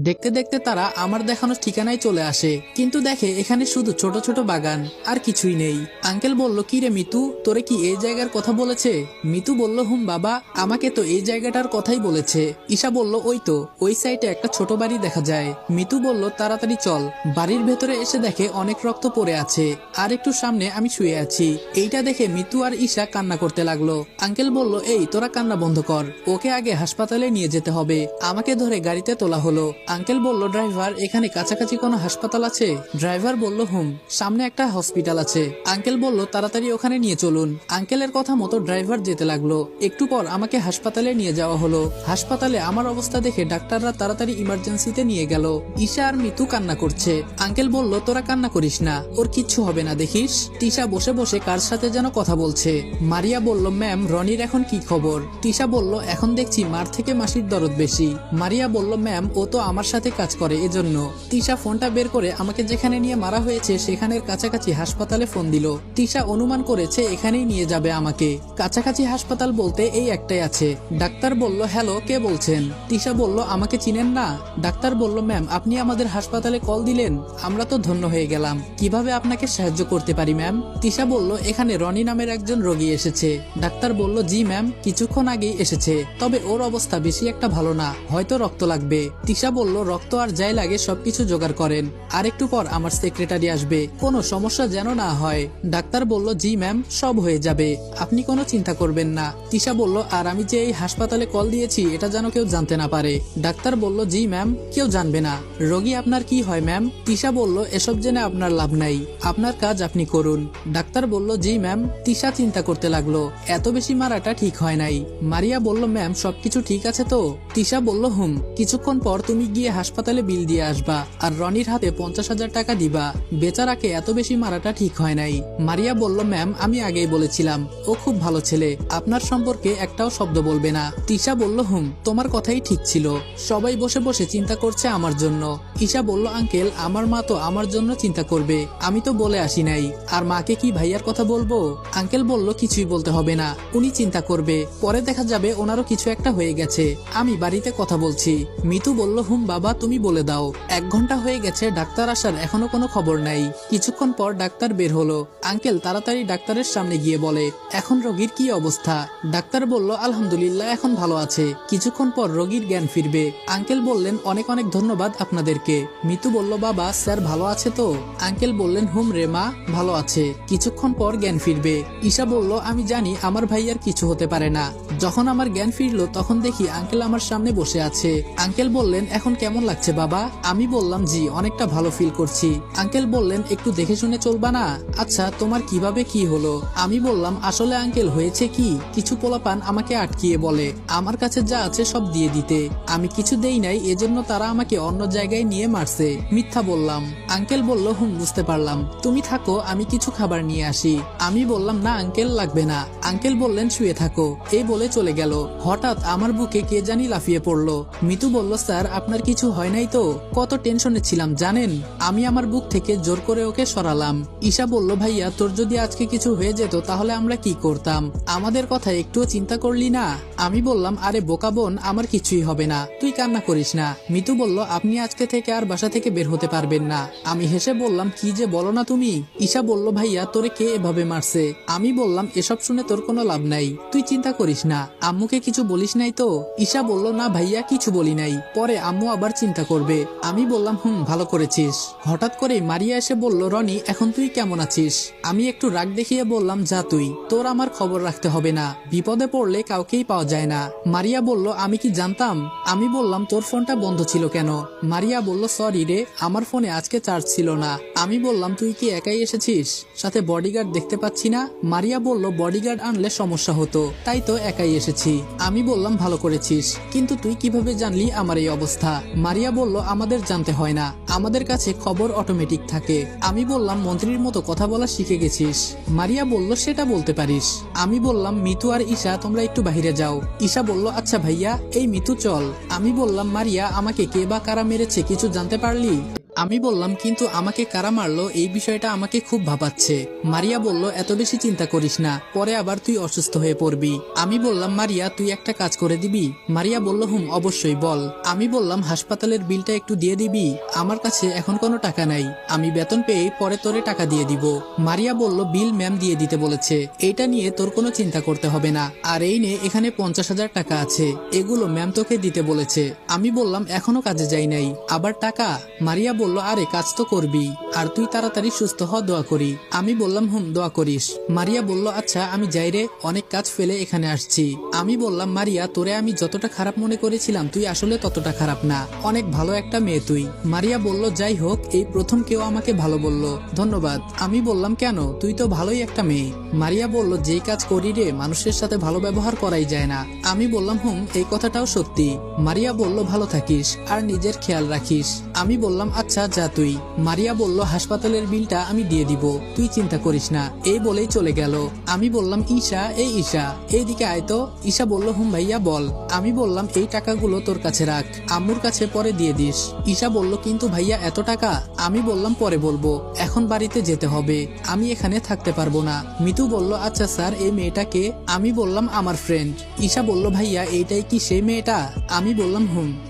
দেখতে দেখতে তারা আমার দেখানো ঠিকানায় চলে আসে, কিন্তু দেখে এখানে শুধু ছোট ছোট বাগান, আর কিছুই নেই। আঙ্কেল বলল, কি রে মিতু, তোরে কি এই জায়গার কথা বলেছে? মিতু বলল, হুম বাবা, আমাকে তো এই জায়গাটার কথাই বলেছে। ঈশা বলল, ওই তো, ওই সাইডে একটা ছোট বাড়ি দেখা যায়। মিতু বলল, তাড়াতাড়ি চল। বাড়ির ভেতরে এসে দেখে অনেক রক্ত পড়ে আছে, আর একটু সামনে আমি শুয়ে আছি। এইটা দেখে মিতু আর ঈশা কান্না করতে লাগলো। আঙ্কেল বলল, এই তোরা কান্না বন্ধ কর, ওকে আগে হাসপাতালে নিয়ে যেতে হবে। আমাকে ধরে গাড়িতে তোলা হলো। আঙ্কেল বলল, ড্রাইভার, এখানে কাছাকাছি কোনো হাসপাতাল আছে? ড্রাইভার বলল, হুম, সামনে একটা হসপিটাল আছে। আঙ্কেল বলল, তাড়াতাড়ি ওখানে নিয়ে চলুন। আঙ্কেলের কথা মতো ড্রাইভার যেতে লাগলো। একটু পর আমাকে হাসপাতালে নিয়ে যাওয়া হলো। হাসপাতালে আমার অবস্থা দেখে ডাক্তাররা তাড়াতাড়ি ইমার্জেন্সিতে নিয়ে গেল। ঈশা আর মিতু কান্না করছে। আঙ্কেল বলল, তোরা কান্না করিস না, ওর কিচ্ছু হবে না, দেখিস। তিশা বসে বসে কার সাথে যেন কথা বলছে। মারিয়া বলল, ম্যাম, রনির এখন কি খবর? তিশা বলল, এখন দেখছি মার থেকে মাসির দরদ বেশি। মারিয়া বলল, ম্যাম, ও তো আমার সাথে কাজ করে, এজন্য। তিশা ফোনটা বের করে আমাকে যেখানে নিয়ে মারা হয়েছে সেখানের কাছাকাছি হাসপাতালে ফোন দিল। তিশা অনুমান করেছে এখানেই নিয়ে যাবে আমাকে। কাছাকাছি হাসপাতাল বলতে এই একটাই আছে। ডাক্তার বলল, হ্যালো, কে বলছেন? তিশা বলল, আমাকে চিনেন না? ডাক্তার বলল, ম্যাম, আপনি আমাদের হাসপাতালে কল দিলেন, আমরা তো ধন্য হয়ে গেলাম। কিভাবে আপনাকে সাহায্য করতে পারি ম্যাম? তিশা বলল, এখানে রনি নামের একজন রোগী এসেছে। ডাক্তার বলল, জি ম্যাম, কিছুক্ষণ আগেই এসেছে, তবে ওর অবস্থা বেশি একটা ভালো না, হয়তো রক্ত লাগবে। তিশা বলল, রক্ত আর যাই লাগে সবকিছু জোগাড় করেন, আর একটু পর আমার সেক্রেটারি আসবে, কোনো সমস্যা যেন না হয়। ডাক্তার বলল, জি ম্যাম, সব হয়ে যাবে, আপনি কোনো চিন্তা করবেন না। তিশা বলল, আর আমি যে এই হাসপাতালে কল দিয়েছি এটা যেন কেউ জানতে না পারে। ডাক্তার বলল, জি ম্যাম, কেউ জানবে না। রোগী আপনার কি হয় ম্যাম? তিশা বলল, এসব জেনে আপনার লাভ নাই, আপনার কাজ আপনি করুন। ডাক্তার বলল, জি ম্যাম। তিশা চিন্তা করতে লাগলো, এত বেশি মারাটা ঠিক হয় নাই। মারিয়া বলল, ম্যাম, সবকিছু ঠিক আছে তো? তিশা বলল, হুম, কিছুক্ষণ পর তুমি গিয়ে হাসপাতালে বিল দিয়ে আসবা, আর রনির হাতে 50,000 টাকা দিবা। বেচারাকে এত বেশি মারাটা ঠিক হয় নাই। মারিয়া বলল, ম্যাম, আমি আগেই বলেছিলাম, ও খুব ভালো ছেলে, আপনার সম্পর্কে একটাও শব্দ বলবে না। তিশা বলল, হুম, তোমার কথাই ঠিক ছিল, সবাই বসে বসে চিন্তা করছে আমার জন্য। ঈশা বলল, আঙ্কেল, আমার মা তো আমার জন্য চিন্তা করবে, আমি তো বলে আসি নাই, আর মাকে কি ভাইয়ার কথা বলবো? আঙ্কেল বলল, কিছুই বলতে হবে না, উনি চিন্তা করবে, পরে দেখা যাবে ওনারও কিছু একটা হয়ে গেছে, আমি বাড়িতে কথা বলছি। মিতু বলল, হুম বাবা, তুমি বলে দাও। 1 ঘন্টা হয়ে গেছে, ডাক্তার আসার এখনো কোনো খবর নাই। কিছুক্ষণ পর ডাক্তার বের হলো। আঙ্কেল তাড়াতাড়ি ডাক্তারের সামনে গিয়ে বলে, এখন রোগীর কি অবস্থা? ডাক্তার বলল, আলহামদুলিল্লাহ, এখন ভালো আছে, কিছুক্ষণ পর রোগীর জ্ঞান ফিরবে। আঙ্কেল বললেন, অনেক অনেক ধন্যবাদ আপনাদেরকে। মিতু বলল, বাবা, স্যার ভালো আছে তো? আঙ্কেল বললেন, হুম রে মা, ভালো আছে, কিছুক্ষণ পর জ্ঞান ফিরবে। ঈশা বলল, আমি জানি আমার ভাইয়ার কিছু হতে পারে না। যখন আমার জ্ঞান ফিরলো তখন দেখি আঙ্কেল আমার সামনে বসে আছে। আঙ্কেল বললেন, এখন কেমন লাগছে বাবা? আমি বললাম, জি, অনেকটা ভালো ফিল করছি। আঙ্কেল বললেন, একটু দেখে শুনে চলবা না? আচ্ছা, তোমার কিভাবে কি হলো? আমি বললাম, আসলে আঙ্কেল হয়েছে কি, কিছু পোলাপান আমাকে আটকিয়ে বলে আমার কাছে যা আছে সব দিয়ে দিতে, আমি কিছু দেই নাই, এজন্য তারা আমাকে অন্য জায়গায় নিয়ে মারছে। মিথ্যা বললাম। আঙ্কেল বলল, হুম, বুঝতে পারলাম, তুমি থাকো, আমি কিছু খাবার নিয়ে আসি। আমি বললাম, না আঙ্কেল, লাগবে না। আঙ্কেল বললেন, শুয়ে থাকো, এই বলে চলে গেল। হঠাৎ আমার বুকে কে জানি লাফিয়ে পড়লো। মিতু বলল, স্যার, আপনার কিছু হয় নাই তো? কত টেনশনে ছিলাম জানেন। আমি আমার বুক থেকে জোর করে ওকে সরালাম। ঈশা বলল, ভাইয়া, তোর যদি আজকে কিছু হয়ে যেত তাহলে আমরা কি করতাম? আমাদের কথা একটুও চিন্তা করলি না? আমি বললাম, আরে বোকা বোন, আমার কিছুই হবে না, তুই কান্না করিস না। মিতু বলল, আপনি আজকে থেকে আর বাসা থেকে বের হতে পারবেন না। আমি হেসে বললাম, কি যে বলো না তুমি? ঈশা বলল, ভাইয়া, তোরে কে এভাবে মারছে? আমি বললাম, এসব শুনে তোর কোনো লাভ নাই, তুই চিন্তা করিস না, আম্মুকে কিছু বলিস নাই তো? ঈশা বলল, না ভাইয়া, কিছু বলি নাই, পরে আম্মু আবার চিন্তা করবে। আমি বললাম, হুম, ভালো করেছিস। হঠাৎ করে মারিয়া এসে বলল, রনি, এখন তুই কেমন আছিস? আমি একটু রাগ দেখিয়ে বললাম, যা তুই, তোর আমার খবর রাখতে হবে না, বিপদে পড়লে কাউকেই পাওয়া যায় না। মারিয়া বলল, আমি কি জানতাম? আমি বললাম, তোর ফোনটা বন্ধ ছিল কেন? মারিয়া বলল, সরি রে, আমার ফোনে আজকে চার্জ ছিল না। আমি বললাম, তুই কি একাই এসেছিস? সাথে বডিগার্ড দেখতে পাচ্ছি না? মারিয়া বলল, বডিগার্ড আনলে সমস্যা হতো, তাই তো একাই এসেছি। আমি বললাম, ভালো করেছিস, কিন্তু তুই কিভাবে জানলি আমার এই অবস্থা? মারিয়া বলল, আমাদের জানতে হয় না, আমাদের কাছে খবর অটোমেটিক থাকে। আমি বললাম, মন্ত্রীর মতো কথা বলা শিখে গেছিস? মারিয়া বলল, সেটা বলতে পারিস। আমি বললাম, মিতু আর ঈশা তোমরা একটু বাইরে যাও। ঈশা বলল, আচ্ছা ভাইয়া, এই মিতু চল। আমি বললাম, মারিয়া, আমাকে কে বা কারা মেরেছে কিছু জানতে পারলি? আমি বললাম কিন্তু আমাকে কারা মারলো এই বিষয়টা আমাকে খুব ভাবাচ্ছে। মারিয়া বলল এত বেশি চিন্তা করিস না, পরে আবার তুই অসুস্থ হয়ে পড়বি। আমি বললাম মারিয়া তুই একটা কাজ করে দিবি? মারিয়া বলল অবশ্যই বল। আমি বললাম হাসপাতালের বিলটা একটু দিয়ে দিবি, আমার কাছে এখন কোনো টাকা নাই, আমি বেতন পেয়ে পরে তোরে টাকা দিয়ে দিব। মারিয়া বলল বিল ম্যাম দিয়ে দিতে বলেছে, এটা নিয়ে তোর কোনো চিন্তা করতে হবে না, আর এই নে এখানে 50,000 টাকা আছে, এগুলো ম্যাম তোকে দিতে বলেছে। আমি বললাম এখনো কাজে যাই নাই, আবার টাকা? মারিয়া বলল আরে কাজ তো করবি, আর তুই তাড়াতাড়ি সুস্থ হ, দোয়া করি। আমি বললাম দোয়া করিস। মারিয়া বলল আচ্ছা আমি যাই রে, অনেক কাজ ফেলে এখানে আসছি। আমি বললাম মারিয়া তোরে আমি যতটা খারাপ মনে করেছিলাম তুই আসলে ততটা খারাপ না, অনেক ভালো একটা মেয়ে তুই। মারিয়া বলল যাই হোক, এই প্রথম কেউ আমাকে ভালো বলল, ধন্যবাদ। আমি বললাম কেন, তুই তো ভালোই একটা মেয়ে। মারিয়া বলল যেই কাজ করি রে মানুষের সাথে ভালো ব্যবহার করাই যায় না। আমি বললাম এই কথাটাও সত্যি। মারিয়া বলল ভালো থাকিস আর নিজের খেয়াল রাখিস। আমি বললাম আচ্ছা যা তুই। মারিয়া বলল হাসপাতালের বিলটা আমি দিয়ে দিব, তুই চিন্তা করিস না, এই বলেই চলে গেল। আমি বললাম ঈশা, এই ঈশা এইদিকে আয় তো। ঈশা বলল ভাইয়া বল। আমি বললাম এই টাকাগুলো তোর কাছে রাখ, আম্মুর কাছে পরে দিয়ে দিস। ঈশা বলল কিন্তু ভাইয়া এত টাকা? আমি বললাম পরে বলবো, এখন বাড়িতে যেতে হবে, আমি এখানে থাকতে পারবো না। মিতু বলল আচ্ছা স্যার এই মেয়েটাকে? আমি বললাম আমার ফ্রেন্ড। ঈশা বলল ভাইয়া এইটাই কি সেই মেয়েটা? আমি বললাম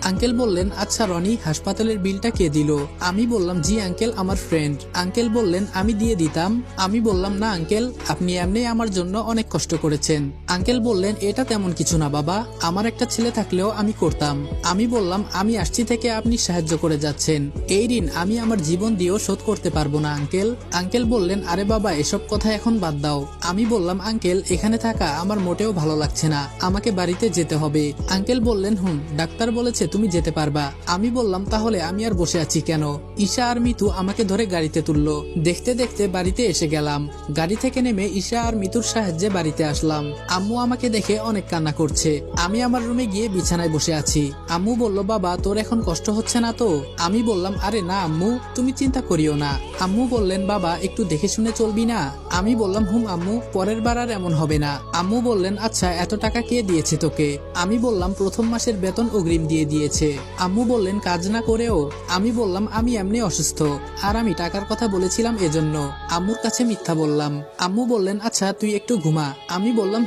আঙ্কেল বললেন আচ্ছা রনি হাসপাতালের বিলটা কে দিল? আমি বললাম জি আঙ্কেল আমার ফ্রেন্ড। আঙ্কেল বললেন আমি দিয়ে দিতাম। আমি বললাম না আঙ্কেল, আপনি এমনি আমার জন্য অনেক কষ্ট করেছেন। আঙ্কেল বললেন এটা তেমন কিছু না বাবা, আমার একটা ছেলে থাকলেও আমি করতাম। আমি বললাম আমি আসছি থেকে আপনি সাহায্য করে যাচ্ছেন, এই ঋণ আমি আমার জীবন দিয়েও শোধ করতে পারবো না আঙ্কেল। আঙ্কেল বললেন আরে বাবা এসব কথা এখন বাদ দাও। আমি বললাম আঙ্কেল এখানে থাকা আমার মোটেও ভালো লাগছে না, আমাকে বাড়িতে যেতে হবে। আঙ্কেল বললেন ডাক্তার বলেছে তুমি যেতে পারবা। আমি বললাম তাহলে আমি আর বসে আছি কেন? ঈশা আর মিতু আমাকে ধরে গাড়িতে তুললো। দেখতে দেখতে বাড়িতে এসে গেলাম। গাড়ি থেকে নেমে ঈশা আর মিতুর সাহায্যে বাড়িতে আসলাম। আম্মু আমাকে দেখে অনেক কান্না করছে। আমি আমার রুমে গিয়ে বিছানায় বসে আছি। আম্মু বলল বাবা তোর এখন কষ্ট হচ্ছে না তো? আমি বললাম আরে না আম্মু, তুমি চিন্তা করিও না। আম্মু বললেন বাবা একটু দেখে শুনে চলবি না? আমি বললাম আম্মু, পরের বার আর এমন হবে না। আম্মু বললেন আচ্ছা এত টাকা কে দিয়েছে তোকে? আমি বললাম প্রথম মাসের বেতন অগ্রিম দিয়ে দিয়েছে। আম্মু বললেন কাজ না করেও? আমি বললাম আমি এমনি অসুস্থ, আর আমি টাকার কথা বলেছিলাম এজন্য। আম্মুর কাছে মিথ্যা বললাম। আম্মু বললেন আচ্ছা তুই একটু ঘুমা। আমি বললাম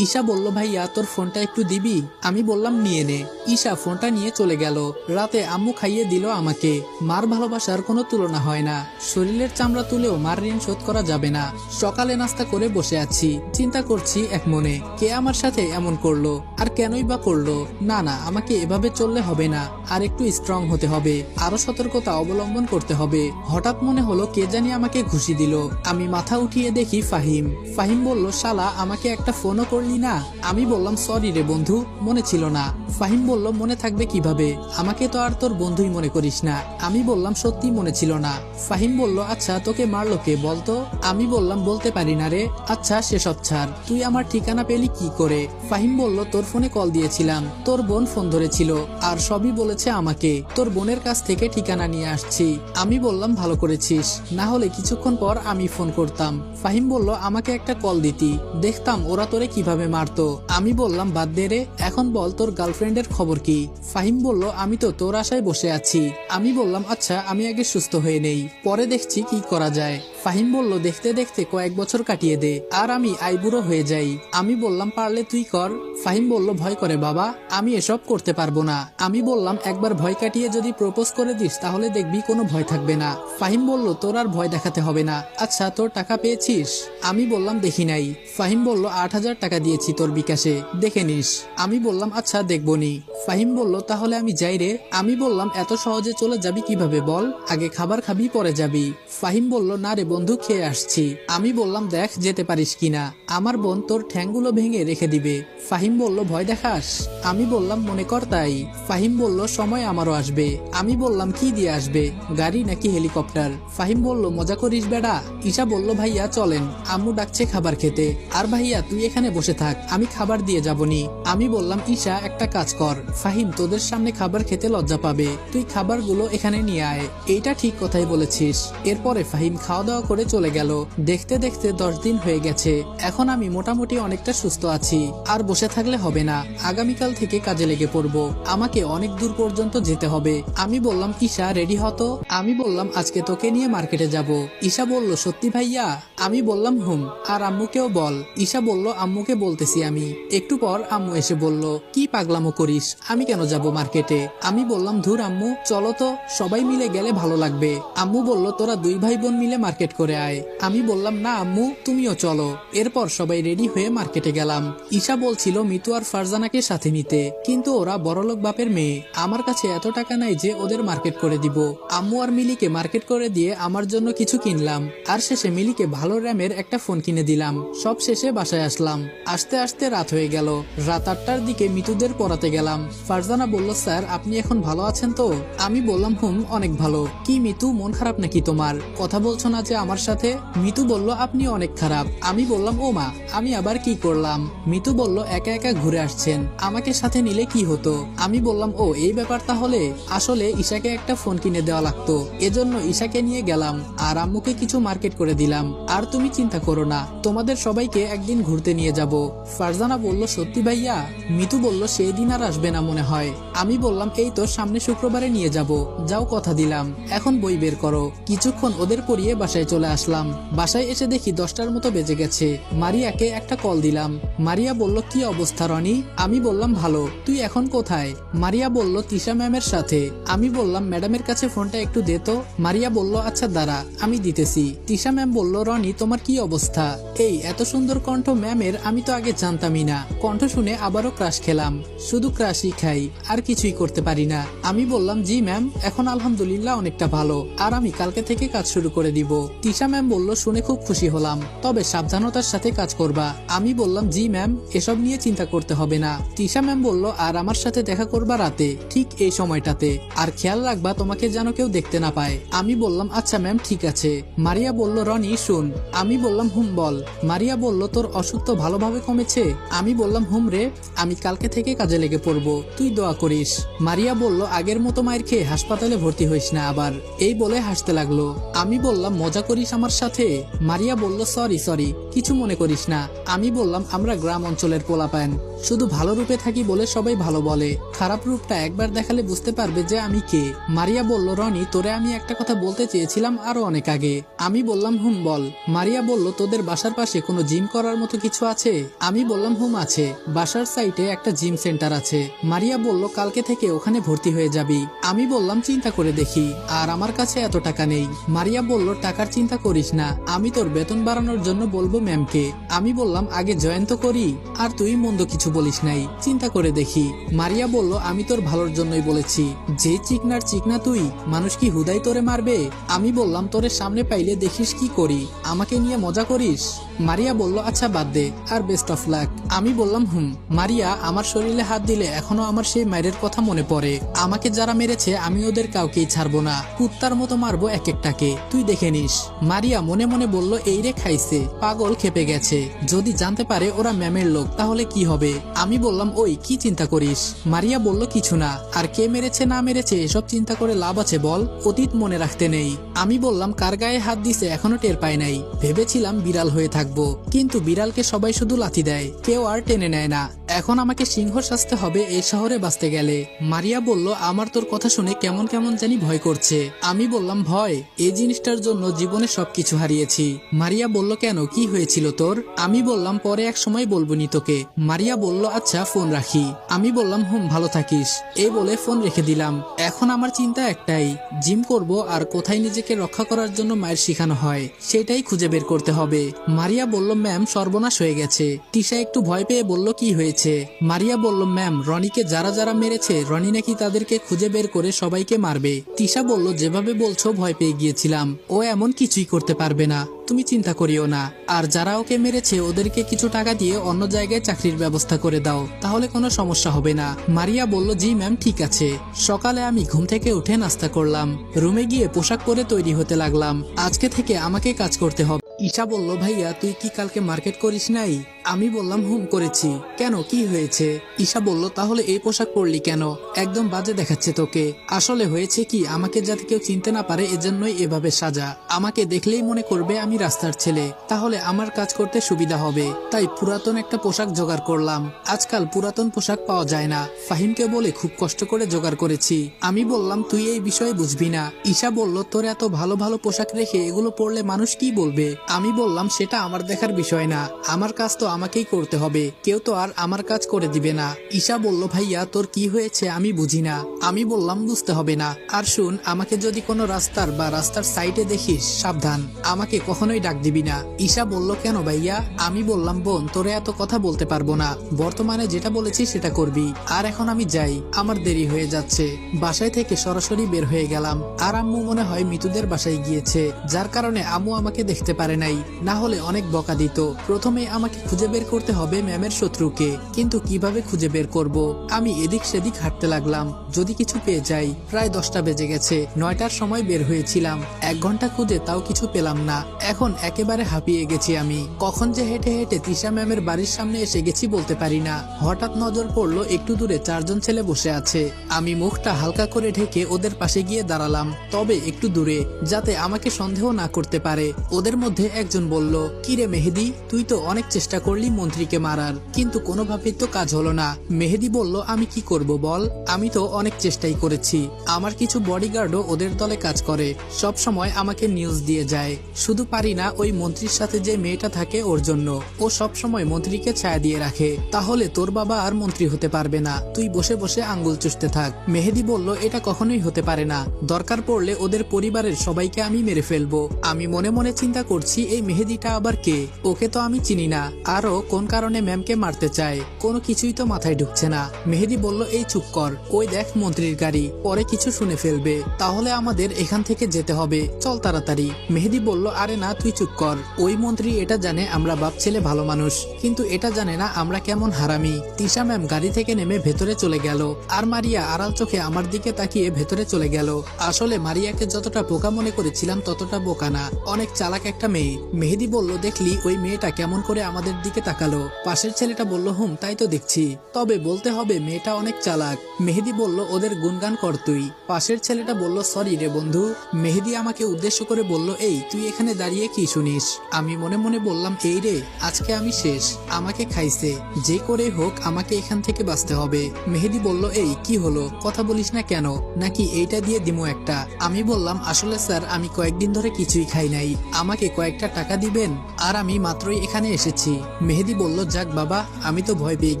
ঈশা বলল ভাইয়া তোর ফোনটা একটু দিবি? আমি বললাম নিয়ে নে। ঈশা ফোনটা নিয়ে চলে গেল। রাতে আম্মু খাইয়ে দিল আমাকে। মার ভালোবাসার কোনো তুলনা হয় না, শরীরের চামড়া তুলেও মার ঋণ শোধ করা যাবে না। সকালে নাস্তা করে বসে আছি, চিন্তা করছি এক মনে কে আমার সাথে এমন করলো, আর কেনই বা করলো। না না আমাকে এভাবে চললে হবে না, আর একটু স্ট্রং হতে হবে, আরো সতর্কতা অবলম্বন করতে হবে। হঠাৎ মনে হলো কে জানি আমাকে ঘুষি দিল। আমি মাথা উঠিয়ে দেখি ফাহিম। ফাহিম বলল শালা আমাকে একটা ফোনও করলি না? আমি বললাম সরি রে বন্ধু, মনে ছিল না। ফাহিম বলল মনে থাকবে কিভাবে, আমাকে তো আর তোর বন্ধুই মনে করিস না। আমি বললাম সত্যি মনে ছিল না। ফাহিম বলল আচ্ছা তোকে মারলো কে বলতো? আমি বললাম বলতে পারি না রে। আচ্ছা সেসব ছাড়, তুই আমার ঠিকানা পেলি কি করে? ফাহিম বলল তোর ফোনে কল দিয়েছিলাম, তোর বোন ফোন ধরেছিল, আর সবই বলেছে আমাকে, তোর বোনের কাছ থেকে ঠিকানা নিয়ে আসছি। আমি বললাম ভালো করেছিস, না হলে কিছুক্ষণ পর আমি ফোন করতাম। ফাহিম বলল আমাকে একটা কল দিতি, দেখতাম ওরা তোরে কিভাবে মারতো। আমি বললাম বাদ দে রে, এখন বল তোর গার্লফ্রেন্ডের খবর কি? ফাহিম বলল আমি তো তোর আশায় বসে আছি। আমি বললাম আচ্ছা আমি আগে সুস্থ হয়ে নেই, পরে দেখছি কি করা যায়। ফাহিম বলল দেখতে দেখতে কয়েক বছর কাটিয়ে দে, আর আমি আইবুড়ো হয়ে যাই। আমি বললাম পারলে তুই কর। ফাহিম বলল ভয় করে বাবা, আমি এসব করতে পারবো না। আমি বললাম একবার ভয় কাটিয়ে যদি প্রপোজ করে দিস তাহলে দেখবি কোনো ভয় থাকবে না। ফাহিম বলল তোর আর ভয় দেখাতে হবে না। আচ্ছা তোর টাকা পেয়েছিস? আমি বললাম দেখি নাই। ফাহিম বলল 8,000 টাকা দিয়েছি তোর বিকাশে, দেখে নিস। আমি বললাম আচ্ছা দেখবনি। ফাহিম বলল তাহলে আমি যাই রে। আমি বললাম এত সহজে চলে যাবি কিভাবে বল, আগে খাবার খাবি পরে যাবি। ফাহিম বলল না রে বন্ধু, খেয়ে আসছি। আমি বললাম দেখ যেতে পারিস কিনা, আমার বোন তোর ঠ্যাংগুলো ভেঙে রেখে দিবে। ফাহিম বলল ভয় দেখাস? আমি বললাম মনে কর তাই। ফাহিম বলল সময় আমারও আসবে। আমি বললাম কি দিয়ে আসবে, গাড়ি নাকি হেলিকপ্টার? ফাহিম বলল মজা করিস বেড়া। ঈশা বলল ভাইয়া চলেন, আম্মু ডাকছে খাবার খেতে। আর ভাইয়া তুই এখানে বসে থাক, আমি খাবার দিয়ে যাবনি। আমি বললাম ঈশা একটা কাজ কর, ফাহিম তোদের সামনে খাবার খেতে লজ্জা পাবে, তুই খাবারগুলো এখানে নিয়ে আয়। এইটা ঠিক কথাই বলেছিস। এরপরে ফাহিম খাওয়া দাওয়া করে চলে গেল। দেখতে দেখতে 10 দিন হয়ে গেছে। এখন আমি মোটামুটি অনেকটা সুস্থ আছি। আর বসে থাকলে হবে না, আগামীকাল থেকে কাজে লেগে পড়বো। আমাকে অনেক দূর পর্যন্ত যেতে হবে। আমি বললাম ঈশা রেডি হতো। আমি বললাম আজকে তোকে নিয়ে মার্কেটে যাব। ঈশা বলল সত্যি ভাইয়া? আমি বললাম হুম। আর আম্মুকেও বল। ঈশা বলল আম্মুকে বলতেছি আমি। একটু পর আম্মু এসে বলল কি পাগলামো করিস, আমি কেন যাব মার্কেটে? আমি বললাম ধুর আম্মু, চলো তো, সবাই মিলে গেলে ভালো লাগবে। আম্মু বলল তোরা 2 ভাই বোন মিলে মার্কেট করে আয়। আমি বললাম না আম্মু, তুমিও চলো। এরপর সবাই রেডি হয়ে মার্কেটে গেলাম। ঈশা বলছিল মিতু আর ফারজানাকে সাথে নিতে, কিন্তু ওরা বড়লোক বাপের মেয়ে। আমার কাছে এত টাকা নাই যে ওদের মার্কেট করে দিব। আম্মু আর মিলিকে মার্কেট করে দিয়ে আমার জন্য কিছু কিনলাম। আর শেষে মিলিকে ভালো র্যামের একটা ফোন কিনে দিলাম। সব শেষে বাসায় আসলাম। আসতে আসতে রাত হয়ে গেল। রাত 8টার দিকে মিতুদের পড়াতে গেলাম। ফারজানা বলল স্যার আপনি এখন ভালো আছেন তো? আমি বললাম হুম অনেক ভালো। কি মিতু, মন খারাপ নাকি তোমার? কথা বলছো না যে আমার সাথে? মিতু বলল আপনি অনেক খারাপ। আমি বললাম ও মা, আমি আবার কি করলাম? মিতু বলল একা একা ঘুরে আসছেন, আমাকে সাথে নিলে কি হতো? আমি বললাম ও এই ব্যাপার তাহলে। আসলে ঈশাকে একটা ফোন কিনে দেওয়া লাগতো, এজন্য ঈশাকে নিয়ে গেলাম। আর আম্মুকে কিছু মার্কেট করে দিলাম। আর তুমি চিন্তা করো না, তোমাদের সবাইকে একদিন ঘুরতে নিয়ে যাব। ফারজানা বলল সত্যি ভাইয়া? মিতু বলল সেই দিন আর আসবে না মনে হয়। আমি বললাম এই তো সামনে শুক্রবারে নিয়ে যাব, যাও কথা দিলাম। এখন বই বের করো। কিছুক্ষণ ওদের পড়িয়ে বাসায় চলে আসলাম। বাসায় এসে দেখি 10টার মতো বেজে গেছে। মারিয়াকে একটা কল দিলাম। মারিয়া বলল কি অবস্থা রনি? আমি বললাম ভালো। তুই এখন কোথায়? মারিয়া বলল তিশা ম্যামের সাথে। আমি বললাম ম্যাডামের কাছে ফোনটা একটু দে তো। মারিয়া বলল আচ্ছা দাঁড়া, আমি দিতেছি। তিশা ম্যাম বলল রনি তোমার কি অবস্থা? এই এত সুন্দর কণ্ঠ ম্যামের আমি তো আগে জানতামই না। কণ্ঠ শুনে আবারও ক্রাশ খেলাম। শুধু ক্রাশই খাই, আর কিছুই করতে পারি না। আমি বললাম জি ম্যাম, এখন আলহামদুলিল্লাহ অনেকটা ভালো। আর আমি কালকে থেকে কাজ শুরু করে দিব। তিশা ম্যাম বলল শুনে খুব খুশি হলাম, তবে সাবধানতার সাথে কাজ করবা। আমি বললাম জি ম্যাম, এসব নিয়ে চিন্তা করতে হবে না। তিশা ম্যাম বলল আর আমার সাথে দেখা করবা রাতে, ঠিক এই সময়টাতে। আর খেয়াল রাখবা তোমাকে যেন কেউ দেখতে না পায়। আমি বললাম আচ্ছা ম্যাম ঠিক আছে। মারিয়া বলল রনি শুন। আমি বললাম হুম বল। মারিয়া বলল তোর অসুখ তো ভালোভাবে কমেছে? আমি বললাম হুম রে, আমি কালকে থেকে কাজে লেগে পড়বো, তুই দোয়া করিস। মারিয়া বলল আগের মতো মায়ের খেয়ে হাসপাতালে ভর্তি হইস না আবার। এই বলে হাসতে লাগলো। আমি বললাম মজা করিস আমার সাথে? মারিয়া বলল সরি সরি, কিছু মনে করিস না। আমি বললাম আমরা গ্রাম অঞ্চলের পোলাপান, শুধু ভালো রূপে থাকি বলে সবাই ভালো বলে, খারাপ রূপটা একবার দেখালে বুঝতে পারবে যে আমি কে। মারিয়া বলল রনি তোরে আমি একটা কথা বলতে চেয়েছিলাম আরো অনেক আগে। আমি বললাম হুম বল। মারিয়া বলল তোদের বাসার পাশে কোনো জিম করার মতো কিছু আছে? আমি বললাম হুম আছে, বাসার সাইটে একটা জিম সেন্টার আছে। মারিয়া বলল কালকে থেকে ওখানে ভর্তি হয়ে যাবি। আমি বললাম চিন্তা করে দেখি, আর আমার কাছে এত টাকা নেই। মারিয়া বলল টাকার চিন্তা করিস না, আমি তোর বেতন বাড়ানোর জন্য বলবো ম্যামকে। আমি বললাম আগে জয়েন তো করি। আর তুই মন্দ কিছু বলিস নাই, চিন্তা করে দেখি। মারিয়া বলল আমি তোর ভালোর জন্যই বলেছি। যে চিকনার চিকনা তুই, মানুষ কি হুদাই তোরে মারবে? আমি বললাম তোরে সামনে পাইলে দেখিস কি করি, আমাকে নিয়ে মজা করিস। মারিয়া বলল আচ্ছা বাদ দে, আর বেস্ট অফ লাক। আমি বললাম হুম। মারিয়া আমার শরীরে হাত দিলে এখনো আমার সেই মায়ের কথা মনে পড়ে। আমাকে যারা মেরেছে আমি ওদের কাউকেই ছাড়বো না, কুত্তার মতো মারবো এক একটাকে, তুই দেখে নিস। মারিয়া মনে মনে বলল এই রে খাইছে, পাগল খেপে গেছে, যদি জানতে পারে ওরা ম্যামের লোক তাহলে কি হবে? আমি বললাম ওই কি চিন্তা করিস? মারিয়া বলল কিছু না, আর কে মেরেছে না মেরেছে এসব চিন্তা করে লাভ আছে বল, অতীত মনে রাখতে নেই। আমি বললাম কার গায়ে হাত দিছে এখনো টের পাই নাই, ভেবেছিলাম বিড়াল হয়ে থাকবো, কিন্তু বিড়ালকে সবাই শুধু লাথি দেয়, কেউ আর টেনে নেয় না। এখন আমাকে সিংহ সাজতে হবে এই শহরে বাঁচতে গেলে। মারিয়া বলল আমার তোর কথা শুনে কেমন কেমন জানি ভয় করছে। আমি বললাম ভয়? এই জিনিসটার জন্য জীবনে সবকিছু হারিয়েছি। মারিয়া বলল কেন, কি হয়েছিল তোর? আমি বললাম পরে এক সময় বলবনি তোকে। মারিয়া বলল আচ্ছা ফোন রাখি। আমি বললাম হুম ভালো থাকিস। এই বলে ফোন রেখে দিলাম। এখন আমার চিন্তা একটাই, জিম করব আর কোথায় নিজেকে রক্ষা করার জন্য মায়ের শিখানো হয় সেটাই খুঁজে বের করতে হবে। মারিয়া বলল ম্যাম সর্বনাশ হয়ে গেছে। তিশা একটু ভয় পেয়ে বলল কি হয়েছে? মারিয়া বলল ম্যাম রনিকে যারা যারা মেরেছে রনি নাকি তাদেরকে খুঁজে বের করে সবাইকে মারবে। তিশা বলল যেভাবে বলছো ভয় পেয়ে গিয়েছিলাম, ও এমন কিছুই করতে পারবে না, তুমি চিন্তা করিও না। আর যারা ওকে মেরেছে ওদেরকে কিছু টাকা দিয়ে অন্য জায়গায় চাকরির ব্যবস্থা করে দাও, তাহলে কোনো সমস্যা হবে না। মারিয়া বলল জি ম্যাম ঠিক আছে। সকালে আমি ঘুম থেকে উঠে নাস্তা করলাম, রুমে গিয়ে পোশাক পরে তৈরি হতে লাগলাম। আজকে থেকে আমাকে কাজ করতে হবে। ঈশা বলল ভাইয়া তুই কি কালকে মার্কেট করিস নাই? আমি বললাম হুম করেছি। কেন, কি হয়েছে? ঈশা বলল, তাহলে এই পোশাক পরলি কেন? একদম বাজে দেখাচ্ছে তোকে। আসলে হয়েছে কি, আমাকে যাতে কেউ চিনতে না পারে এজন্যই এভাবে সাজা। আমাকে দেখলেই মনে করবে আমি রাস্তার ছেলে, তাহলে আমার কাজ করতে সুবিধা হবে। তাই পুরাতন একটা পোশাক জোগাড় করলাম। আজকাল পুরাতন পোশাক পাওয়া যায় না, ফাহিমকে বলে খুব কষ্ট করে জোগাড় করেছি। আমি বললাম, তুই এই বিষয়ে বুঝবি না। ঈশা বলল, তোর এত ভালো ভালো পোশাক রেখে এগুলো পরলে মানুষ কি বলবে? আমি বললাম, সেটা আমার দেখার বিষয় না, আমার কাজ তো আমাকেই করতে হবে, কেউ তো আর আমার কাজ করে দিবে না। ঈশা বলল, ভাইয়া তোর কি হয়েছে আমি বুঝি না। আমি বললাম, বুঝতে হবে না। আর শুন, আমাকে যদি কোনো রাস্তার সাইডে দেখিস সাবধান, আমাকে কখনোই ডাক দিবি না। ঈশা বলল, কেন ভাইয়া? আমি বললাম, বোন, তোরে এত কথা বলতে পারবো না, বর্তমানে যেটা বলেছি সেটা করবি। আর এখন আমি যাই, আমার দেরি হয়ে যাচ্ছে। বাসায় থেকে সরাসরি বের হয়ে গেলাম। আর আম্মু মনে হয় মিতুদের বাসায় গিয়েছে, যার কারণে আম্মু আমাকে দেখতে পারে নাই, না হলে অনেক বকা দিত। প্রথমে আমাকে খুঁজে বের করতে হবে ম্যামের শত্রুকে, কিন্তু কিভাবে খুঁজে বের করব? আমি এদিক সেদিক হাঁটতে লাগলাম, যদি কিছু পেয়ে যাই। প্রায় 10টা বেজে গেছে, 9টার সময় বের হয়েছিলাম। 1 ঘন্টা খুঁজে তাও কিছু পেলাম না। এখন একেবারে হাঁপিয়ে গেছি আমি। কখন যে হেঁটে হেঁটে তিশা ম্যামের বাড়ির সামনে এসে গেছি বলতে পারি না। হঠাৎ নজর পড়লো একটু দূরে 4 জন ছেলে বসে আছে। আমি মুখটা হালকা করে ঢেকে ওদের পাশে গিয়ে দাঁড়ালাম, তবে একটু দূরে, যাতে আমাকে সন্দেহ না করতে পারে। ওদের মধ্যে একজন বলল, কিরে মেহেদি, তুই তো অনেক চেষ্টা করলি মন্ত্রীকে মারার, কিন্তু কোনোভাবেই তো কাজ হলো না। মেহেদি বলল, আমি কি করব বল, আমি তো অনেক চেষ্টাই করেছি। আমার কিছু বডিগার্ডও ওদের দলে কাজ করে, সব সময় আমাকে নিউজ দিয়ে যায়। শুধু পারি না, ওই মন্ত্রীর সাথে যে মেয়েটা থাকে ওর জন্য, ও সব সময় মন্ত্রীকে ছায়া দিয়ে রাখে। তাহলে তোর বাবা আর মন্ত্রী হতে পারবে না, তুই বসে বসে আঙ্গুল চুষতে থাক। মেহেদি বলল, এটা কখনোই হতে পারে না, দরকার পড়লে ওদের পরিবারের সবাইকে আমি মেরে ফেলবো। আমি মনে মনে চিন্তা করছি, এই মেহেদিটা আবার কে? ওকে তো আমি চিনি না, আরো কোন কারণে ম্যামকে মারতে চায়, কোনো কিছুই তো মাথায় ঢুকছে না। মেহেদি বলল, এই চুপ কর, ওই দেখ মন্ত্রীর গাড়ি, পরে কিছু শুনে ফেলবে, তাহলে আমাদের এখান থেকে যেতে হবে, চল তাড়াতাড়ি। মেহেদি বলল, আরে না, তুই চুপ কর। ওই মন্ত্রী এটা জানে আমরা বাপ ছেলে ভালো মানুষ, কিন্তু এটা জানে না আমরা কেমন হারামি। তিশা ম্যাম গাড়ি থেকে নেমে ভেতরে চলে গেল, আর মারিয়া আড়াল চোখে আমার দিকে তাকিয়ে ভেতরে চলে গেল। আসলে মারিয়াকে যতটা বোকা মনে করেছিলাম ততটা বোকা না, অনেক চালাক একটা মেয়ে। মেহেদি বলল, দেখলি ওই মেয়েটা কেমন করে আমাদের দিকে তাকালো? পাশের ছেলেটা বলল, হুম তাই তো দেখছি, তবে বলতে হবে মেয়েটা অনেক চালাক। মেহেদি বলল, ওদের গুনগান কর তুই। পাশের ছেলেটা বলল, সরি রে বন্ধু। মেহেদি আমাকে উদ্দেশ্য করে বলল, এই তুই এখানে দাঁড়িয়ে কি শুনিস? আমি মনে মনে বললাম, এই রে, আজকে আমি শেষ, আমাকে খাইছে, যে করে হোক আমাকে এখান থেকে বাঁচতে হবে। মেহেদি বলল, এই কি হলো, কথা বলিস না কেন, নাকি এইটা দিয়ে দিমু একটা? আমি বললাম, আসলে স্যার আমি কয়েকদিন ধরে কিছুই খাই নাই, আমাকে কয়েকটা টাকা দিবেন, আর আমি মাত্রই এখানে এসেছি। মেহেদি বলল, যাক বাবা, আমি তো ভয় পেয়ে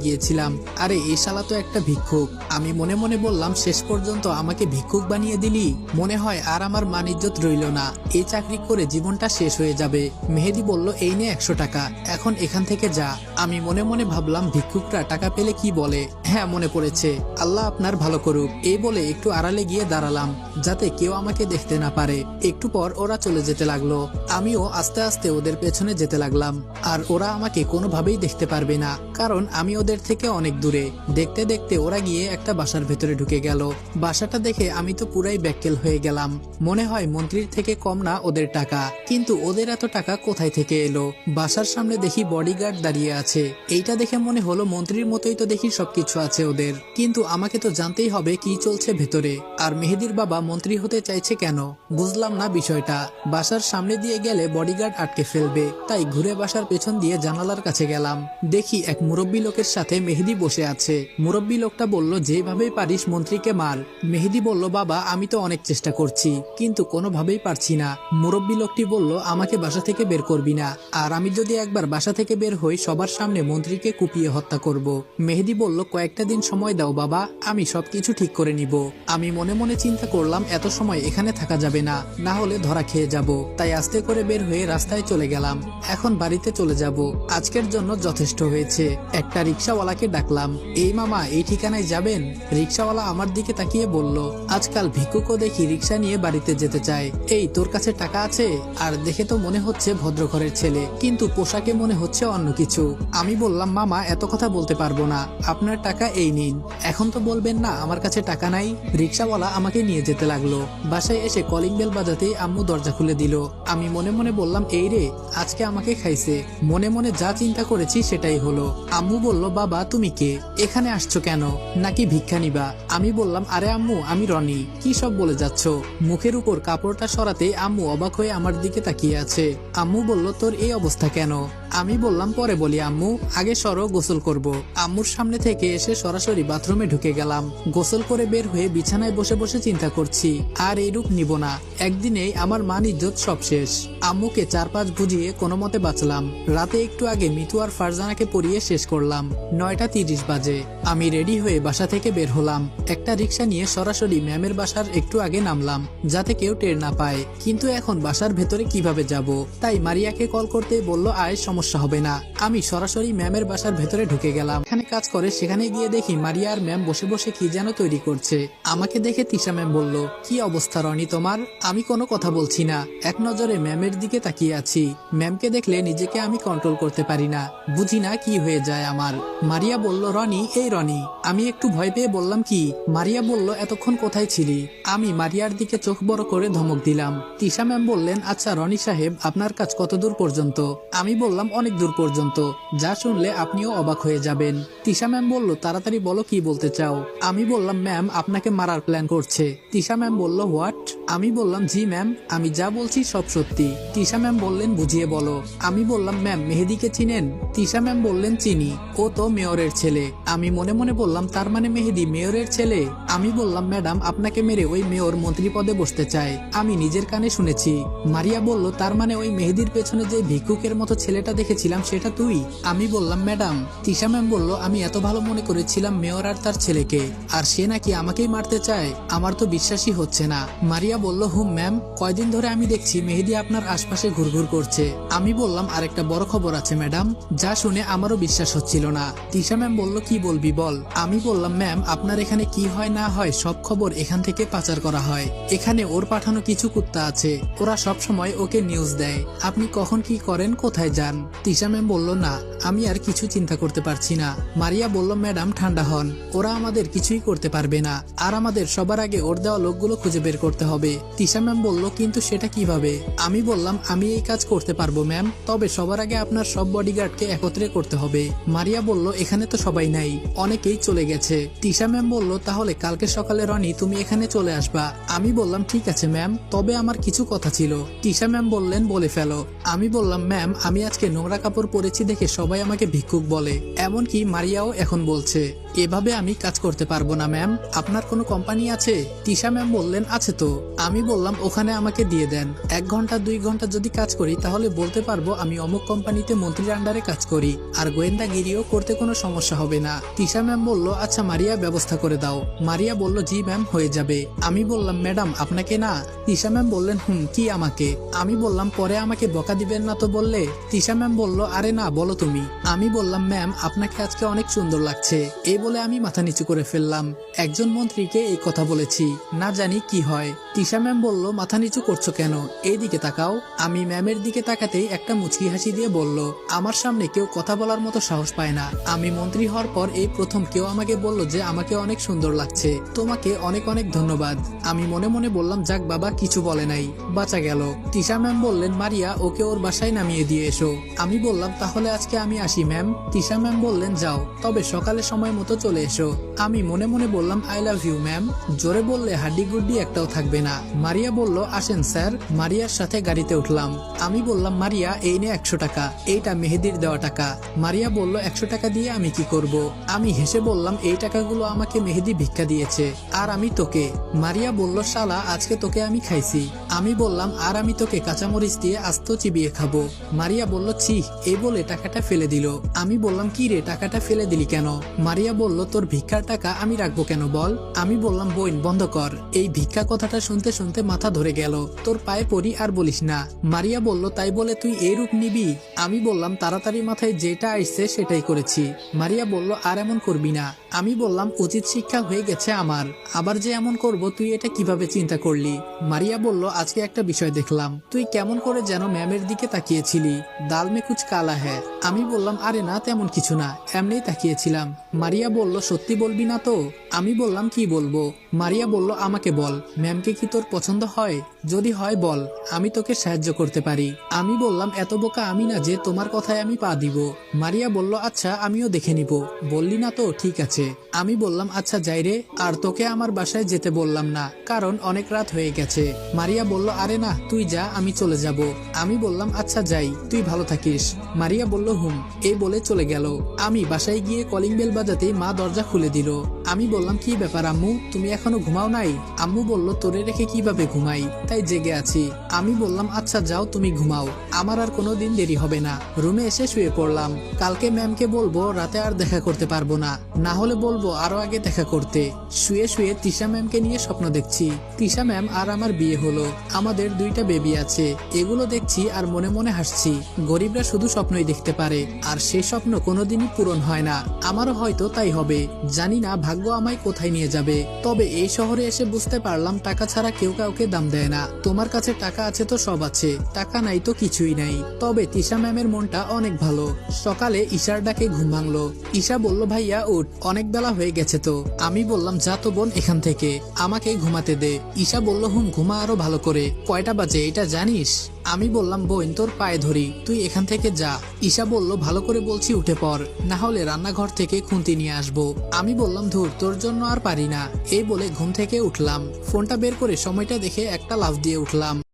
গিয়েছিলাম, আরে এই শালা তো একটা ভিক্ষুক। আমি মনে মনে বললাম, শেষ পর্যন্ত আমাকে ভিক্ষুক বানিয়ে দিলি, মনে হয় আর আমার মান ইজ্জত রইল না, এই চাকরি করে জীবনটা শেষ হয়ে যাবে। মেহেদি বলল, এই নে 100 টাকা, এখন এখান থেকে যা। আমি মনে মনে ভাবলাম, ভিক্ষুকরা টাকা পেলে কি বলে, হ্যাঁ মনে পড়েছে, আল্লাহ আপনার ভালো করুক, এই বলে একটু আড়ালে গিয়ে দাঁড়ালাম, যাতে কেউ আমাকে দেখতে না পারে। একটু পর ওরা চলে যেতে লাগলো, আমিও আস্তে আস্তে ওদের পেছনে যেতে লাগলাম। আর ওরা আমাকে কোনোভাবেই দেখতে পারবে না, কারণ আমি ওদের থেকে অনেক দূরে। দেখতে দেখতে ওরা গিয়ে একটা বাসার ভেতরে ঢুকে গেল। বাসাটা দেখে আমি তো পুরাই ব্যাককেল হয়ে গেলাম, মনে হয় মন্ত্রীর থেকে কম না ওদের টাকা, কিন্তু ওদের এত টাকা কোথায় থেকে এলো? বাসার সামনে দেখি বডিগার্ড দাঁড়িয়ে আছে, এইটা দেখে মনে হলো মন্ত্রীর মতোই তো দেখি সবকিছু আছে ওদের, কিন্তু আমাকে তো জানতেই হবে কি চলছে ভেতরে। আর মেহেদির বাবা মন্ত্রী হতে চাইছে কেন, বুঝলাম না বিষয়টা। বাসার সামনে দিয়ে গেলে বডিগার্ড আটকে ফেলবে, তাই ঘুরে বাসার পেছন দিয়ে জানালার কাছে গেলাম। দেখি এক মুরব্বী লোকের সাথে মেহেদি বসে আছে। মুরব্বী লোকটা বলল, যেভাবেই পারিস মন্ত্রীকে মার। মেহেদি বলল, বাবা আমি তো অনেক চেষ্টা করছি, কিন্তু কোনোভাবেই পারছি না। মুরব্বী লোকটি বলল, আমাকে বাসা থেকে বের করবি না, আর আমি যদি একবার বাসা থেকে বের হই সবার সামনে মন্ত্রীকে কুপিয়ে হত্যা করব। মেহেদি বলল, কয়েকটা দিন সময় দাও বাবা, আমি সবকিছু ঠিক করে নিব। আমি মনে মনে চিন্তা করলাম, এত সময় এখানে থাকা যাবে না, না হলে ধরা খেয়ে যাব। তাই আস্তে করে বের হয়ে রাস্তায় চলে গেলাম। এখন বাড়িতে চলে যাব, আজকের জন্য যথেষ্ট হয়েছে। একটা রিক্সাওয়ালাকে ডাকলাম, এই মামা এই ঠিকানায় যাবেন? রিক্সাওয়ালা আমার দিকে তাকিয়ে বলল, আজকাল ভিক্ষুকও দেখি রিক্সা নিয়ে বাড়িতে যেতে চায়। এই তোর কাছে টাকা আছে? আর দেখে তো মনে হচ্ছে ভদ্রঘরের ছেলে, কিন্তু পোশাকে মনে হচ্ছে অন্য কিছু। আমি বললাম, মামা এত কথা বলতে পারবো না, আপনার টাকা এই নিন। এখন তো বলবেন না আমার কাছে টাকা নাই। রিক্সাওয়ালা আমাকে নিয়ে যেতে লাগলো। বাসায় এসে কলিং বেল বাজাতেই আম্মু দরজা খুলে দিল। আমি মনে মনে বললাম, এই রে, আজকে আমাকে খাইছে। মনে মনে যা চিন্তা করেছি সেটাই হলো। আম্মু বলল, বাবা তুমি কে, এখানে আসছো কেন, নাকি ভিক্ষা নিবা? আমি বললাম, আরে আম্মু আমি রনি, কি সব বলে যাচ্ছ? মুখের উপর কাপড়টা সরাতে আম্মু অবাক হয়ে আমার দিকে তাকিয়ে আছে। আম্মু বলল, তোর এই অবস্থা কেন? আমি বললাম, পরে বলি আম্মু, আগে সরো, গোসল করব। আম্মুর সামনে থেকে এসে সরাসরি বাথরুমে ঢুকে গেলাম। গোসল করে বের হয়ে বিছানায় বসে বসে চিন্তা করছি, আর এই রূপ নিব না, একদিনেই আমার মান ইজ্জত সব শেষ। আম্মুকে 4-5 বুঝিয়ে কোনো মতে বাঁচলাম। রাতে একটু আগে মিতু আর ফারজানাকে পড়িয়ে শেষ করলাম। 9টা 30 বাজে আমি রেডি হয়ে বাসা থেকে বের হলাম। একটা রিক্সা নিয়ে সরাসরি ম্যামের বাসার একটু আগে নামলাম, যাতে কেউ টের না পায়। কিন্তু এখন বাসার ভেতরে কিভাবে যাব? তাই মারিয়াকে কল করতেই বলল, আয়, সমস্যা হবে না। আমি সরাসরি ম্যামের বাসার ভেতরে ঢুকে গেলাম। এখানে কাজ করে, সেখানে গিয়ে দেখি মারিয়া আর ম্যাম বসে বসে কি যেন তৈরি করছে। আমাকে দেখে তিশা ম্যাম বলল, কি অবস্থা রনি তোমার? আমি কোনো কথা বলছি না, এক নজরে ম্যামের দিকে তাকিয়ে আছি। ম্যামকে দেখলে নিজেকে আমি কন্ট্রোল করতে পারি না, বুঝি না কি হয়ে যায় আমার। মারিয়া বলল, রনি, এই রনি। আমি একটু ভয় পেয়ে বললাম, কি? মারিয়া বলল, এতক্ষণ কোথায় ছিলি? আমি মারিয়ার দিকে চোখ বড় করে ধমক দিলাম। তিশা ম্যাম বললেন, আচ্ছা রনি সাহেব, আপনার কাজ কত দূর পর্যন্ত? আমি বললাম, অনেক দূর পর্যন্ত, যা শুনলে আপনিও অবাক হয়ে যাবেন। তিশা ম্যাম বলল, তাড়াতাড়ি বলো, কি বলতে চাও? আমি বললাম, ম্যাম আপনাকে মারার প্ল্যান করছে। তিশা ম্যাম বলল, হোয়াট? আমি বললাম, জি ম্যাম, আমি যা বলছি সব সত্যি। তিশা ম্যাম বললেন, বুঝিয়ে বলো। আমি বললাম, ম্যাম মেহেদিকে চিনেন? তিশা ম্যাম বললেন, চিনি, ও তো মেয়রের ছেলে। আমি মনে মনে বললাম, তার মানে মেহেদি মেয়রের ছেলে? আমি বললাম, ম্যাডাম আপনাকে মেরে ওই মেয়র মন্ত্রী পদে বসতে চায়, আমি নিজের কানে শুনেছি। মারিয়া বলল, তার মানে ওই মেহেদির পেছনে যে ভিক্ষুকের মতো ছেলেটা দেখেছিলাম সেটা তুই? আমি বললাম, ম্যাডাম। তিশা ম্যাম বলল, আমি এত ভালো মনে করেছিলাম মেয়র আর তার ছেলেকে, আর সে নাকি আমাকেই মারতে চায়? আমার তো বিশ্বাসই হচ্ছে না। মারিয়া বলল, হুম ম্যাম, কয়দিন ধরে আমি দেখছি মেহেদি আপনার আশপাশে ঘুরঘুর করছে। আমি বললাম, আরেকটা বড় খবর আছে ম্যাডাম, যা শুনে আমারও বিশ্বাস হচ্ছিল না। তিশা ম্যাম বলল, কি বলবি বল। আমি বললাম, ম্যাম আপনার এখানে কি হয় না হয় সব খবর এখান থেকে পাচার করা হয়। এখানে ওর পাঠানো কিছু কুত্তা আছে, ওরা সব সময় ওকে নিউজ দেয়। আপনি কখন কি করেন, কোথায় যান? তিশা ম্যাম বলল, না আমি আর কিছু চিন্তা করতে পারছি না। মারিয়া বলল, ম্যাডাম ঠান্ডা হন, ওরা আমাদের কিছুই করতে পারবে না, আর আমাদের সবার আগে ওর দেওয়া লোকগুলো খুঁজে বের করতে হবে। তিশা ম্যাম বলল, কিন্তু সেটা কিভাবে? আমি বললাম, আমি এই কাজ করতে পারবো ম্যাম, তবে সবার আগে আপনার সব বডিগার্ডকে একত্রে করতে হবে। মারিয়া বলল, এখানে তো সবাই নাই, অনেকেই চলে গেছে। তিশা ম্যাম বলল, তাহলে কালকে সকালে রনি তুমি এখানে চলে আসবা। আমি বললাম, ঠিক আছে ম্যাম, তবে আমার কিছু কথা ছিল। তিশা ম্যাম বললেন, বলে ফেলো। আমি বললাম, ম্যাম আমি আজকে নোংরা কাপড় পরেছি দেখে সবাই আমাকে ভিক্ষুক বলে, এমনকি মারিয়াও এখন বলছে। এভাবে আমি কাজ করতে পারবো না ম্যাম, আপনার কোনো কোম্পানি আছে? তিশা ম্যাম বললেন, আছে তো। আমি বললাম, ওখানে আমাকে দিয়ে দেন, 1 ঘন্টা 2 ঘন্টা যদি কাজ করি তাহলে বলতে পারবো আমি অমুক কোম্পানিতে মন্ত্রীর আন্ডারে কাজ করি, আর গোয়েন্দাগিরিও করতে কোনো সমস্যা হবে না। তিশা ম্যাম বলল, আচ্ছা মারিয়া ব্যবস্থা করে দাও। মারিয়া বলল, জি ম্যাম হয়ে যাবে। আমি বললাম, ম্যাডাম আপনাকে না? তিশা ম্যাম বললেন, কি আমাকে? আমি বললাম, পরে আমাকে বকা দিবেন না তো বললে? তিশা ম্যাম বলল, আরে না, বলো তুমি। আমি বললাম, ম্যাম আপনাকে আজকে অনেক সুন্দর লাগছে। এই বলে আমি মাথা নিচু করে ফেললাম। একজন মন্ত্রীকে এই কথা বলেছি, না জানি কি হয়। তিশা ম্যাম বলল, মাথা নিচু করছো কেন, এই দিকে তাকাও। আমি ম্যামের দিকে তাকাতেই একটা মুচকি হাসি দিয়ে বলল, আমার সামনে কেউ কথা বলার মতো সাহস পায় না। আমি মন্ত্রী হওয়ার পর এই প্রথম কেউ আমাকে বলল যে আমাকে অনেক সুন্দর লাগছে, তোমাকে অনেক অনেক ধন্যবাদ। আমি মনে মনে বললাম, যাক বাবা, কিছু বলে নাই, বাঁচা গেল। তিশা ম্যাম বললেন, মারিয়া ওকে ওর বাসায় নামিয়ে দিয়ে এসো। আমি বললাম, তাহলে আজকে আমি আসি ম্যাম। তিশা ম্যাম বললেন, যাও, তবে সকালে সময় মতো চলে এসো। আমি মনে মনে বললাম, আই লাভ ইউ ম্যাম। জোরে বললে হাড্ডি গুড্ডি একটাও থাকবে না। মারিয়া বলল, আসেন স্যার। মারিয়ার সাথে গাড়িতে উঠলাম। আমি বললাম, মারিয়া এই নে 100 টাকা, এইটা মেহেদির দেওয়া টাকা। মারিয়া বলল, 100 টাকা দিয়ে আমি কি করব? আমি হেসে বললাম, এই টাকাগুলো আমাকে মেহেদি ভিক্ষা দিয়েছে, আর আমি তোকে। মারিয়া বলল, শালা আজকে তোকে আমি খাইছি। আমি বললাম, আর আমি তোকে কাঁচামরিচ দিয়ে আস্ত চিবিয়ে খাবো। মারিয়া বলল, ছি, এই বলে টাকাটা ফেলে দিল। আমি বললাম, কি রে, টাকাটা ফেলে দিলি কেন? মারিয়া বলল, তোর ভিক্ষার টাকা আমি রাখবো কেন বল? আমি বললাম, বোন বন্ধ কর। এই ভিক্ষা কথাটা শুনতে শুনতে মাথা ধরে গেল। তোর পায়ে পড়ি, আর বলিস না। মারিয়া বলল, তাই বলে তুই এই রূপ নিবি? আমি বললাম, তাড়াতাড়ি মাথায় যেটা আসছে সেটাই করেছি। মারিয়া বলল, আর এমন করবি না। আমি বললাম, উচিত শিক্ষা হয়ে গেছে আমার, আবার যে এমন করব তুই এটা কিভাবে চিন্তা করলি? মারিয়া বলল, আজকে একটা বিষয় দেখলাম, তুই কেমন করে যেন ম্যামের দিকে তাকিয়েছিলি, দাল মে কুছ কালা হ্যায়। আমি বললাম, আরে না, তেমন কিছু না, এমনিই তাকিয়েছিলাম। মারিয়া বলল, সত্যি বলবি না তো? আমি বললাম কি বলবো? মারিয়া বলল আমাকে বল, ম্যামকে কি তোর পছন্দ হয়? যদি হয় বল, আমি তোকে সাহায্য করতে পারি। আমি বললাম এত বোকা আমি না যে তোমার কথায় আমি পা দিব। মারিয়া বলল আচ্ছা আমিও দেখে নিব। বললি না তো ঠিক আছে। আমি বললাম আচ্ছা যাই রে, আর তোকে আমার বাসায় যেতে বললাম না, কারণ অনেক রাত হয়ে গেছে। মারিয়া বলল আরে না তুই যা, আমি চলে যাব। আমি বললাম আচ্ছা যাই, তুই ভালো থাকিস। মারিয়া বলল হুম, এই বলে চলে গেল। আমি বাসায় গিয়ে কলিং বেল বাজাতেই মা দরজা খুলে দিল। আমি বললাম কি ব্যাপার আম্মু, তুমি এখনো ঘুমাও নাই? আম্মু বলল তোরে রেখে কিভাবে ঘুমাই, তাই জেগে আছি। আমি বললাম আচ্ছা যাও তুমি ঘুমাও, আমার আর কোনোদিন দেরি হবে না। রুমে এসে শুয়ে পড়লাম। কালকে ম্যামকে বলবো রাতে আর দেখা করতে পারবো না, না হলে বলবো আরো আগে দেখা করতে। শুয়ে শুয়ে তিশা ম্যামকে নিয়ে স্বপ্ন দেখছি। তিশা ম্যাম আর আমার বিয়ে হলো, আমাদের 2টা বেবি আছে। এগুলো দেখছি আর মনে মনে হাসছি। গরিবরা শুধু স্বপ্নই দেখতে পারে, আর সেই স্বপ্ন কোনোদিনই পূরণ হয় না। আমারও হয়তো তাই হবে, জানি না ভাগ্য আমায় কোথায় নিয়ে যাবে। তবে এই শহরে এসে বুঝতে পারলাম টাকা ছাড়া কেউ কাউকে দাম দেয় না। তোমার কাছে টাকা আছে তো সব আছে, টাকা নাই তো কিছুই নাই। তবে তিশা ম্যামের মনটা অনেক ভালো। সকালে ঈশার ডাকে ঘুম ভাঙলো। ঈশা বলল ভাইয়া উঠ, অনেক বেলা হয়ে গেছে তো। আমি বললাম যা তো বোন এখান থেকে, আমাকে ঘুমাতে দে। ঈশা বলল হুম ঘুমা আরো ভালো করে। কয়টা বাজে এটা জানিস? আমি বললাম বোন তোর পায়ে ধরি, তুই এখান থেকে যা। ঈশা বলল ভালো করে বলছি উঠে পড়, না হলে রান্নাঘর থেকে খুন্তি নিয়ে আসবো। আমি বললাম ধুর তোর জন্য আর পারি না। এই বলে ঘুম থেকে উঠলাম। ফোনটা বের করে সময়টা দেখে একটা লাফ দিয়ে উঠলাম।